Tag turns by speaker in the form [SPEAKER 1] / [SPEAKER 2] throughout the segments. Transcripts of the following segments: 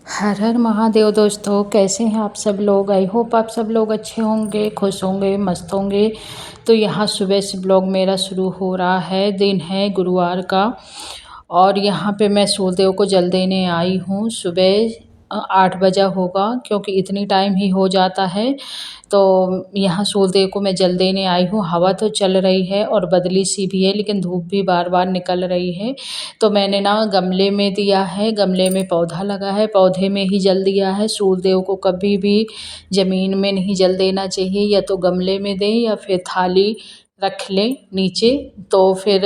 [SPEAKER 1] हर हर महादेव दोस्तों, कैसे हैं आप सब लोग। आई होप आप सब लोग अच्छे होंगे, खुश होंगे, मस्त होंगे। तो यहाँ सुबह से ब्लॉग मेरा शुरू हो रहा है। दिन है गुरुवार का और यहाँ पे मैं सूर्यदेव को जल देने आई हूँ। सुबह 8 बजा होगा क्योंकि इतनी टाइम ही हो जाता है। तो यहाँ सूर्यदेव को मैं जल देने आई हूँ। हवा तो चल रही है और बदली सी भी है, लेकिन धूप भी बार बार निकल रही है। तो मैंने ना गमले में दिया है, गमले में पौधा लगा है, पौधे में ही जल दिया है। सूर्यदेव को कभी भी ज़मीन में नहीं जल देना चाहिए, या तो गमले में दें या फिर थाली रख लें नीचे। तो फिर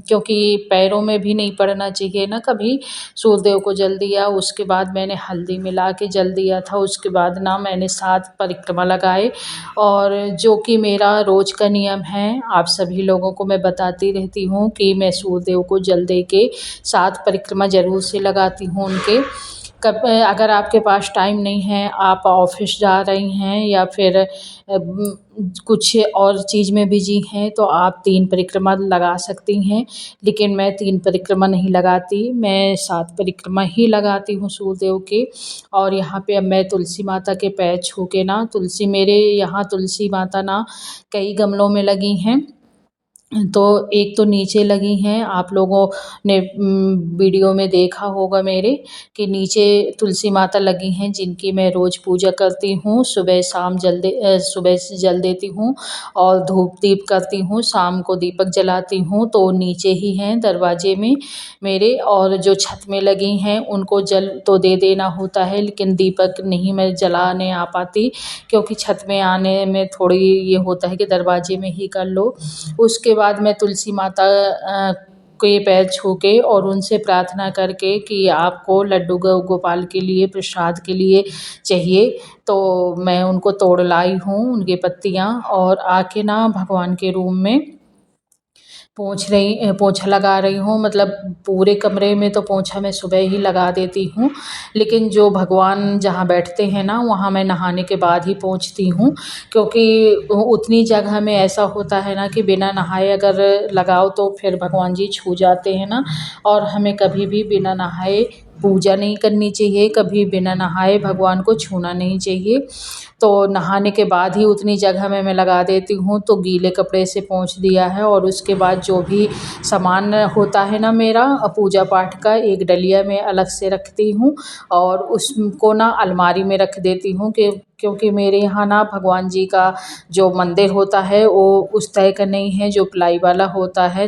[SPEAKER 1] क्योंकि पैरों में भी नहीं पड़ना चाहिए ना। कभी सूर्यदेव को जल दिया, उसके बाद मैंने हल्दी मिला के जल दिया था। उसके बाद ना मैंने 7 परिक्रमा लगाए, और जो कि मेरा रोज़ का नियम है। आप सभी लोगों को मैं बताती रहती हूँ कि मैं सूर्यदेव को जल दे के 7 परिक्रमा ज़रूर से लगाती हूँ उनके। कब अगर आपके पास टाइम नहीं है, आप ऑफ़िस जा रही हैं या फिर कुछ और चीज़ में बिज़ी हैं, तो आप 3 परिक्रमा लगा सकती हैं। लेकिन मैं 3 परिक्रमा नहीं लगाती, मैं 7 परिक्रमा ही लगाती हूँ सूर्यदेव के। और यहाँ पे अब मैं तुलसी माता के पैर छू के ना, तुलसी मेरे यहाँ तुलसी माता ना कई गमलों में लगी हैं। तो एक तो नीचे लगी हैं, आप लोगों ने वीडियो में देखा होगा मेरे, कि नीचे तुलसी माता लगी हैं, जिनकी मैं रोज़ पूजा करती हूँ। सुबह शाम सुबह से जल देती हूँ और धूप दीप करती हूँ। शाम को दीपक जलाती हूँ, तो नीचे ही हैं दरवाजे में मेरे। और जो छत में लगी हैं उनको जल तो दे देना होता है, लेकिन दीपक नहीं मैं जलाने आ पाती, क्योंकि छत में आने में थोड़ी ये होता है कि दरवाजे में ही कर लो। उसके बाद मैं तुलसी माता के पैर छू के और उनसे प्रार्थना करके कि आपको लड्डू गोपाल के लिए, प्रसाद के लिए चाहिए, तो मैं उनको तोड़ लाई हूँ उनकी पत्तियाँ। और आके ना भगवान के रूम में पोंछा लगा रही हूँ। मतलब पूरे कमरे में तो पोंछा मैं सुबह ही लगा देती हूँ, लेकिन जो भगवान जहाँ बैठते हैं ना, वहाँ मैं नहाने के बाद ही पोंछती हूँ। क्योंकि उतनी जगह में ऐसा होता है ना कि बिना नहाए अगर लगाओ तो फिर भगवान जी छू जाते हैं ना। और हमें कभी भी बिना नहाए पूजा नहीं करनी चाहिए, कभी बिना नहाए भगवान को छूना नहीं चाहिए। तो नहाने के बाद ही उतनी जगह में मैं लगा देती हूँ। तो गीले कपड़े से पोंछ दिया है, और उसके बाद जो भी सामान होता है ना मेरा पूजा पाठ का, एक डलिया में अलग से रखती हूँ और उसको ना अलमारी में रख देती हूँ। क्योंकि मेरे यहाँ ना भगवान जी का जो मंदिर होता है वो उस तरह का नहीं है जो प्लाई वाला होता है,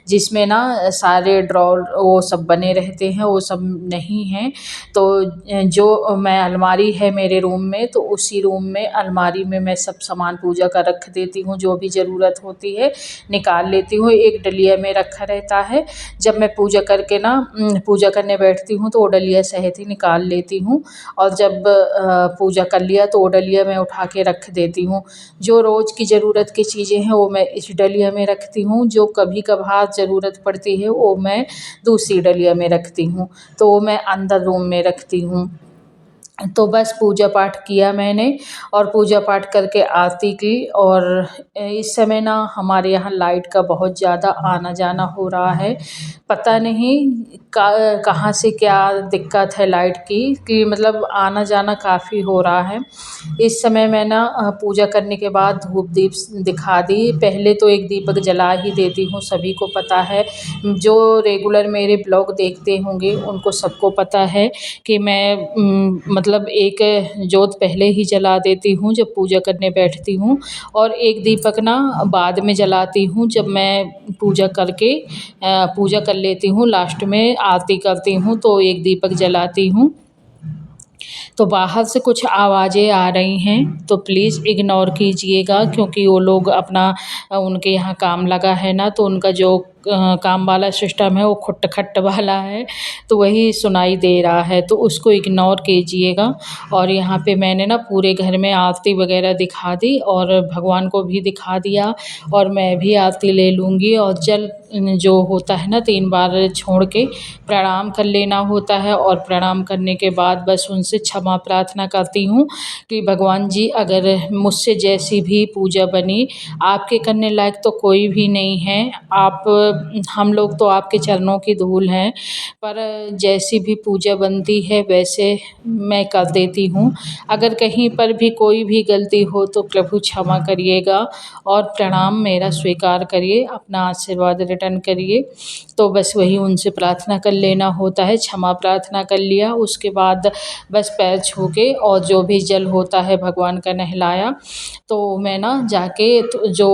[SPEAKER 1] जिसमें ना सारे ड्रॉर वो सब बने रहते हैं, वो सब नहीं है। तो जो मैं अलमारी है मेरे रूम में, तो उसी रूम में अलमारी में मैं सब सामान पूजा का रख देती हूँ। जो भी ज़रूरत होती है निकाल लेती हूँ, एक डलिया में रखा रहता है। जब मैं पूजा करके ना पूजा करने बैठती हूँ तो वो डलिया सहित ही निकाल लेती हूँ। और जब पूजा कर लिया तो वो डलिया मैं उठा के रख देती हूँ। जो रोज़ की ज़रूरत की चीज़ें हैं वो मैं इस डलिया में रखती हूँ, जो कभी कभार ज़रूरत पड़ती है वो मैं दूसरी डलिया में रखती हूँ। तो वो मैं अंदर रूम में रखती हूँ। तो बस पूजा पाठ किया मैंने, और पूजा पाठ करके आरती की। और इस समय ना हमारे यहाँ लाइट का बहुत ज़्यादा आना जाना हो रहा है। पता नहीं कहाँ से क्या दिक्कत है लाइट की, कि मतलब आना जाना काफ़ी हो रहा है। इस समय मैं ना पूजा करने के बाद धूप दीप दिखा दी। पहले तो एक दीपक जला ही देती हूँ, सभी को पता है। जो रेगुलर मेरे ब्लॉग देखते होंगे उनको सबको पता है कि मैं मतलब एक जोत पहले ही जला देती हूँ जब पूजा करने बैठती हूँ, और एक दीपक ना बाद में जलाती हूँ जब मैं पूजा करके पूजा कर लेती हूँ। लास्ट में आरती करती हूँ तो एक दीपक जलाती हूँ। तो बाहर से कुछ आवाज़ें आ रही हैं तो प्लीज़ इग्नोर कीजिएगा, क्योंकि वो लोग अपना उनके यहाँ काम लगा है ना, तो उनका जो काम वाला सिस्टम है वो खुट्ट खट्ट वाला है, तो वही सुनाई दे रहा है, तो उसको इग्नोर कीजिएगा। और यहाँ पे मैंने ना पूरे घर में आरती वगैरह दिखा दी और भगवान को भी दिखा दिया, और मैं भी आरती ले लूँगी। और जल जो होता है ना 3 बार छोड़ के प्रणाम कर लेना होता है, और प्रणाम करने के बाद बस उनसे क्षमा क्षमा प्रार्थना करती हूँ कि भगवान जी अगर मुझसे जैसी भी पूजा बनी, आपके करने लायक तो कोई भी नहीं है। आप हम लोग तो आपके चरणों की धूल हैं, पर जैसी भी पूजा बनती है वैसे मैं कर देती हूँ। अगर कहीं पर भी कोई भी गलती हो तो प्रभु क्षमा करिएगा और प्रणाम मेरा स्वीकार करिए, अपना आशीर्वाद रिटर्न करिए। तो बस वही उनसे प्रार्थना कर लेना होता है, क्षमा प्रार्थना कर लिया, उसके बाद बस पैर छू के और जो भी जल होता है भगवान का नहलाया, तो मैं ना जाके तो जो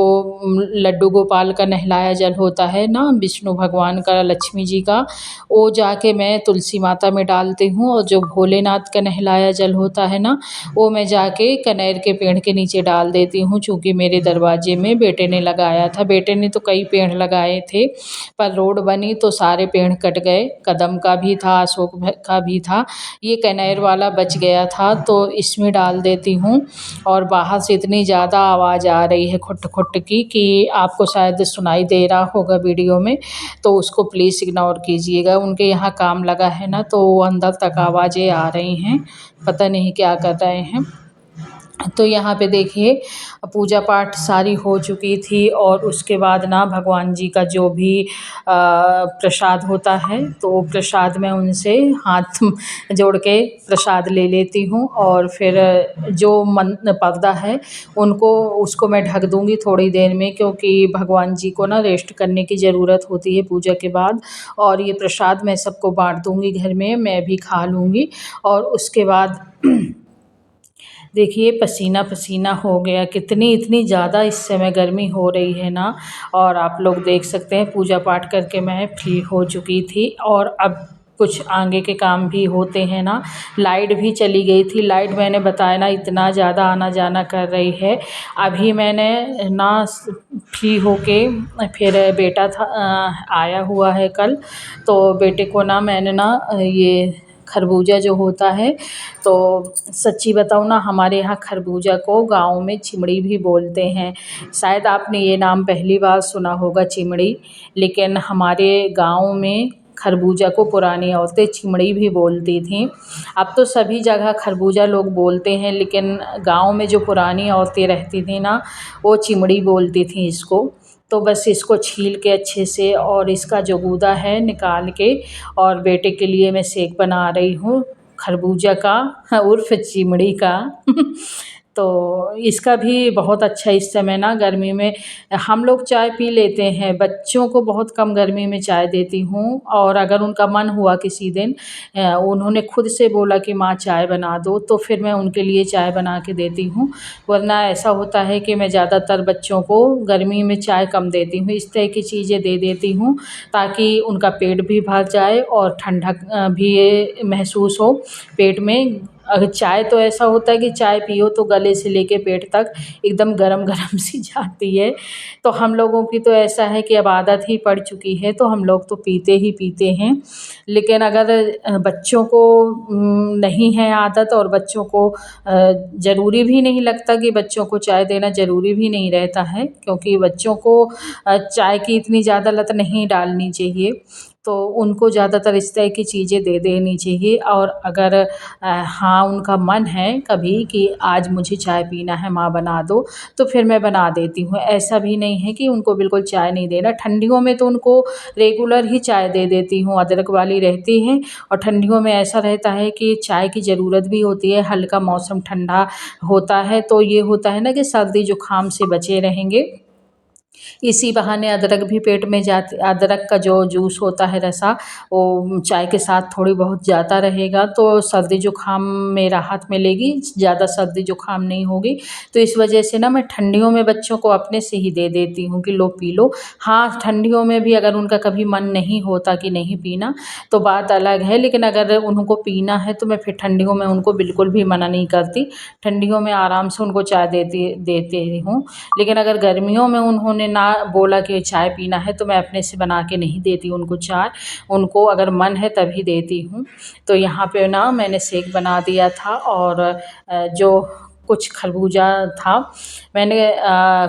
[SPEAKER 1] लड्डू गोपाल का नहलाया जल होता है ना, विष्णु भगवान का, लक्ष्मी जी का, वो जाके मैं तुलसी माता में डालती हूँ। और जो भोलेनाथ का नहलाया जल होता है ना, वो मैं जाके कनेर के पेड़ के नीचे डाल देती हूँ, चूँकि मेरे दरवाजे में बेटे ने लगाया था। बेटे ने तो कई पेड़ लगाए थे, पर रोड बनी तो सारे पेड़ कट गए, कदम का भी था, अशोक का भी था, ये कनेर वाला बच गया था, तो इसमें डाल देती हूँ। और बाहर से इतनी ज़्यादा आवाज़ आ रही है खुट खुट की कि आपको शायद सुनाई दे रहा होगा वीडियो में, तो उसको प्लीज़ इग्नोर कीजिएगा। उनके यहाँ काम लगा है ना, तो अंदर तक आवाज़ें आ रही हैं, पता नहीं क्या कर रहे हैं। तो यहाँ पे देखिए पूजा पाठ सारी हो चुकी थी और उसके बाद ना भगवान जी का जो भी प्रसाद होता है, तो प्रसाद मैं उनसे हाथ जोड़ के प्रसाद ले लेती हूँ। और फिर जो मन पर्दा है उनको उसको मैं ढक दूँगी थोड़ी देर में, क्योंकि भगवान जी को ना रेस्ट करने की ज़रूरत होती है पूजा के बाद। और ये प्रसाद मैं सबको बाँट दूँगी घर में, मैं भी खा लूँगी। और उसके बाद देखिए पसीना पसीना हो गया, कितनी इतनी ज़्यादा इस समय गर्मी हो रही है ना। और आप लोग देख सकते हैं पूजा पाठ करके मैं फ्री हो चुकी थी, और अब कुछ आगे के काम भी होते हैं ना। लाइट भी चली गई थी, लाइट मैंने बताया ना इतना ज़्यादा आना जाना कर रही है। अभी मैंने ना फ्री होके फिर बेटा था आया हुआ है कल, तो बेटे को ना मैंने ना ये खरबूजा जो होता है, तो सच्ची बताऊँ ना, हमारे यहाँ खरबूजा को गाँव में चिमड़ी भी बोलते हैं। शायद आपने ये नाम पहली बार सुना होगा, चिमड़ी, लेकिन हमारे गाँव में खरबूजा को पुरानी औरतें चिमड़ी भी बोलती थीं। अब तो सभी जगह खरबूजा लोग बोलते हैं, लेकिन गाँव में जो पुरानी औरतें रहती थी ना, वो चिमड़ी बोलती थीं इसको। तो बस इसको छील के अच्छे से और इसका जो गूदा है निकाल के, और बेटे के लिए मैं शेक बना रही हूँ खरबूजा का उर्फ़ चिमड़ी का। तो इसका भी बहुत अच्छा इस समय ना गर्मी में हम लोग चाय पी लेते हैं, बच्चों को बहुत कम गर्मी में चाय देती हूँ। और अगर उनका मन हुआ किसी दिन उन्होंने खुद से बोला कि माँ चाय बना दो, तो फिर मैं उनके लिए चाय बना के देती हूँ। वरना ऐसा होता है कि मैं ज़्यादातर बच्चों को गर्मी में चाय कम देती हूँ, इस तरह की चीज़ें दे देती हूँ ताकि उनका पेट भी भर जाए और ठंडक भी महसूस हो पेट में। अगर चाय तो ऐसा होता है कि चाय पियो तो गले से लेके पेट तक एकदम गरम-गरम सी जाती है। तो हम लोगों की तो ऐसा है कि अब आदत ही पड़ चुकी है, तो हम लोग तो पीते ही पीते हैं। लेकिन अगर बच्चों को नहीं है आदत, और बच्चों को ज़रूरी भी नहीं लगता कि बच्चों को चाय देना ज़रूरी भी नहीं रहता है, क्योंकि बच्चों को चाय की इतनी ज़्यादा लत नहीं डालनी चाहिए, तो उनको ज़्यादातर इस तरह की चीज़ें दे देनी चाहिए। और अगर हाँ उनका मन है कभी कि आज मुझे चाय पीना है माँ बना दो, तो फिर मैं बना देती हूँ। ऐसा भी नहीं है कि उनको बिल्कुल चाय नहीं देना। ठंडियों में तो उनको रेगुलर ही चाय दे देती हूँ, अदरक वाली रहती है। और ठंडियों में ऐसा रहता है कि चाय की ज़रूरत भी होती है, हल्का मौसम ठंडा होता है, तो ये होता है ना कि सर्दी जुकाम से बचे रहेंगे। इसी बहाने अदरक भी पेट में जाती, अदरक का जो जूस होता है रसा, वो चाय के साथ थोड़ी बहुत जाता रहेगा, तो सर्दी जुकाम में राहत मिलेगी, ज़्यादा सर्दी जुकाम नहीं होगी। तो इस वजह से ना मैं ठंडियों में बच्चों को अपने से ही दे देती हूँ कि लो पी लो। हाँ, ठंडियों में भी अगर उनका कभी मन नहीं होता कि नहीं पीना, तो बात अलग है, लेकिन अगर उनको पीना है तो मैं फिर ठंडियों में उनको बिल्कुल भी मना नहीं करती। ठंडियों में आराम से उनको चाय देती हूँ। लेकिन अगर गर्मियों में उन्होंने ना बोला कि चाय पीना है, तो मैं अपने से बना के नहीं देती उनको चाय, उनको अगर मन है तभी देती हूँ। तो यहाँ पे ना मैंने शेक बना दिया था, और जो कुछ खरबूजा था, मैंने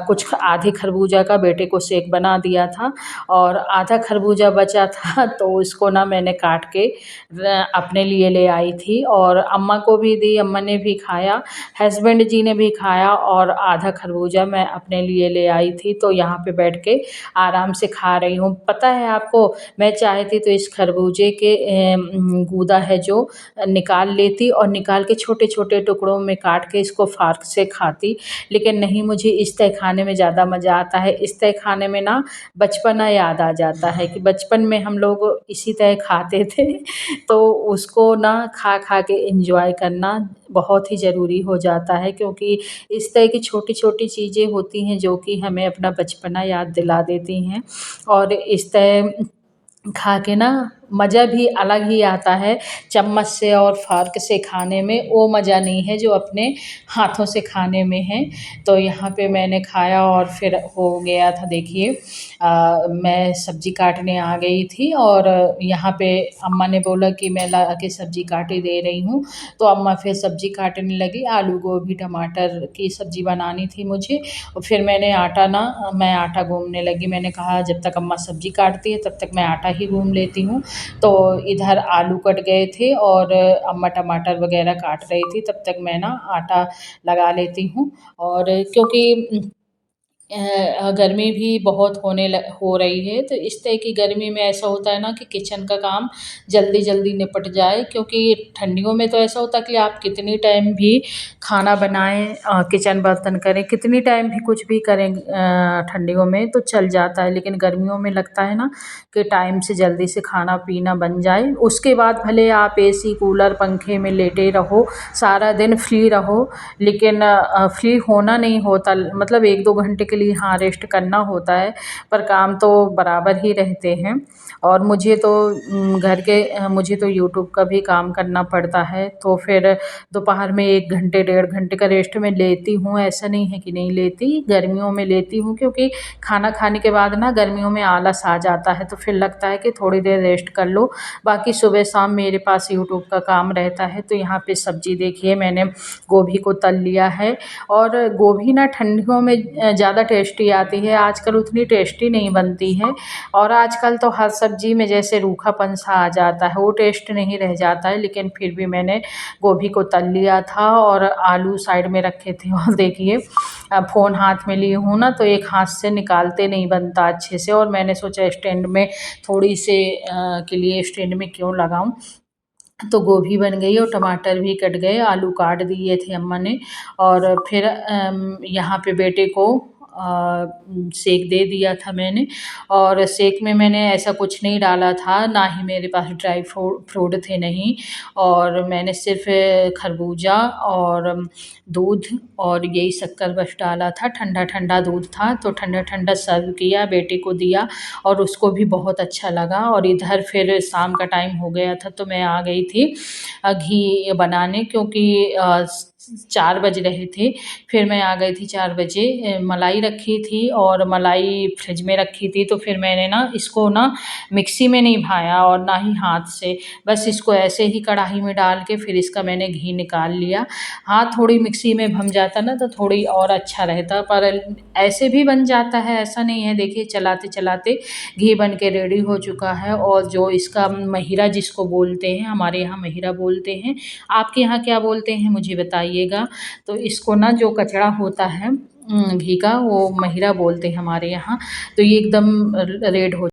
[SPEAKER 1] कुछ आधे खरबूजा का बेटे को शेक बना दिया था और आधा खरबूजा बचा था तो उसको ना मैंने काट के अपने लिए ले आई थी और अम्मा को भी दी, अम्मा ने भी खाया, हस्बैंड जी ने भी खाया और आधा खरबूजा मैं अपने लिए ले आई थी तो यहाँ पे बैठ के आराम से खा रही हूँ। पता है आपको, मैं चाहती तो इस खरबूजे के गूदा है जो निकाल लेती और निकाल के छोटे-छोटे टुकड़ों में काट के इसको फ़ार्क से खाती, लेकिन नहीं, मुझे इस तरह खाने में ज़्यादा मज़ा आता है। इस तरह खाने में ना बचपना याद आ जाता है कि बचपन में हम लोग इसी तरह खाते थे तो उसको ना खा-खा के एन्जॉय करना बहुत ही ज़रूरी हो जाता है क्योंकि इस तरह की छोटी-छोटी चीज़ें होती हैं जो कि हमें अपना बचपना याद दिला देती हैं और इस तरह खा के ना मज़ा भी अलग ही आता है। चम्मच से और फ़ॉर्क से खाने में वो मज़ा नहीं है जो अपने हाथों से खाने में है। तो यहाँ पे मैंने खाया और फिर हो गया था देखिए, मैं सब्ज़ी काटने आ गई थी और यहाँ पे अम्मा ने बोला कि मैं ला के सब्ज़ी काटे दे रही हूँ, तो अम्मा फिर सब्ज़ी काटने लगी। आलू, गोभी, टमाटर की सब्ज़ी बनानी थी मुझे और फिर मैं आटा गूँथने लगी। मैंने कहा जब तक अम्मा सब्ज़ी काटती है तब तक मैं आटा ही गूँथ लेती हूँ। तो इधर आलू कट गए थे और अम्मा टमाटर वग़ैरह काट रही थी, तब तक मैं ना आटा लगा लेती हूँ और क्योंकि गर्मी भी बहुत हो रही है, तो इस तरह की गर्मी में ऐसा होता है ना कि किचन का काम जल्दी-जल्दी निपट जाए क्योंकि ठंडियों में तो ऐसा होता है कि आप कितनी टाइम भी खाना बनाएँ, किचन बर्तन करें, कितनी टाइम भी कुछ भी करें, ठंडियों में तो चल जाता है, लेकिन गर्मियों में लगता है ना कि टाइम से जल्दी से खाना-पीना बन जाए। उसके बाद भले आप एसी, कूलर, पंखे में लेटे रहो, सारा दिन फ्री रहो, लेकिन फ्री होना नहीं होता, मतलब 1-2 घंटे के लिए हाँ रेस्ट करना होता है, पर काम तो बराबर ही रहते हैं और मुझे तो यूट्यूब का भी काम करना पड़ता है, तो फिर दोपहर में 1 घंटे, डेढ़ घंटे का रेस्ट मैं लेती हूँ, ऐसा नहीं है कि नहीं लेती, गर्मियों में लेती हूँ क्योंकि खाना खाने के बाद ना गर्मियों में आलस आ जाता है, तो फिर लगता है कि थोड़ी देर रेस्ट कर लो। बाकी सुबह-शाम मेरे पास यूट्यूब का काम रहता है, तो यहाँ पे सब्ज़ी देखिए मैंने गोभी को तल लिया है और गोभी ना ठंडियों में ज़्यादा टेस्टी आती है, आजकल उतनी टेस्टी नहीं बनती है और आजकल तो हर सब्ज़ी में जैसे रूखापन सा आ जाता है, वो टेस्ट नहीं रह जाता है, लेकिन फिर भी मैंने गोभी को तल लिया था और आलू साइड में रखे थे और देखिए फ़ोन हाथ में ली हूँ ना तो एक हाथ से निकालते नहीं बनता अच्छे से और मैंने सोचा स्टैंड में थोड़ी से के लिए स्टैंड में क्यों लगाऊँ। तो गोभी बन गई और टमाटर भी कट गए, आलू काट दिए थे अम्मा ने और फिर यहाँ पे बेटे को शेक दे दिया था मैंने और शेक में मैंने ऐसा कुछ नहीं डाला था, ना ही मेरे पास ड्राई फ्रूट थे नहीं और मैंने सिर्फ़ खरबूजा और दूध और यही शक्कर बस डाला था, ठंडा-ठंडा दूध था, तो ठंडा-ठंडा सर्व किया, बेटे को दिया और उसको भी बहुत अच्छा लगा और इधर फिर शाम का टाइम हो गया था, तो मैं आ गई थी घी बनाने क्योंकि 4 बज रहे थे, फिर मैं आ गई थी 4 बजे। मलाई रखी थी और मलाई फ्रिज में रखी थी, तो फिर मैंने ना इसको ना मिक्सी में नहीं भाया और ना ही हाथ से, बस इसको ऐसे ही कढ़ाई में डाल के फिर इसका मैंने घी निकाल लिया। हाँ, थोड़ी मिक्सी में भम जाता ना तो थोड़ी और अच्छा रहता, पर ऐसे भी बन जाता है, ऐसा नहीं है। देखिए चलाते-चलाते घी बन के रेडी हो चुका है और जो इसका महीरा जिसको बोलते हैं, हमारे यहाँ महीरा बोलते हैं, आपके यहाँ क्या बोलते हैं मुझे बताइएगा। तो इसको ना जो कचड़ा होता है घी का वो महीरा बोलते हैं हमारे यहाँ, तो ये एकदम रेड हो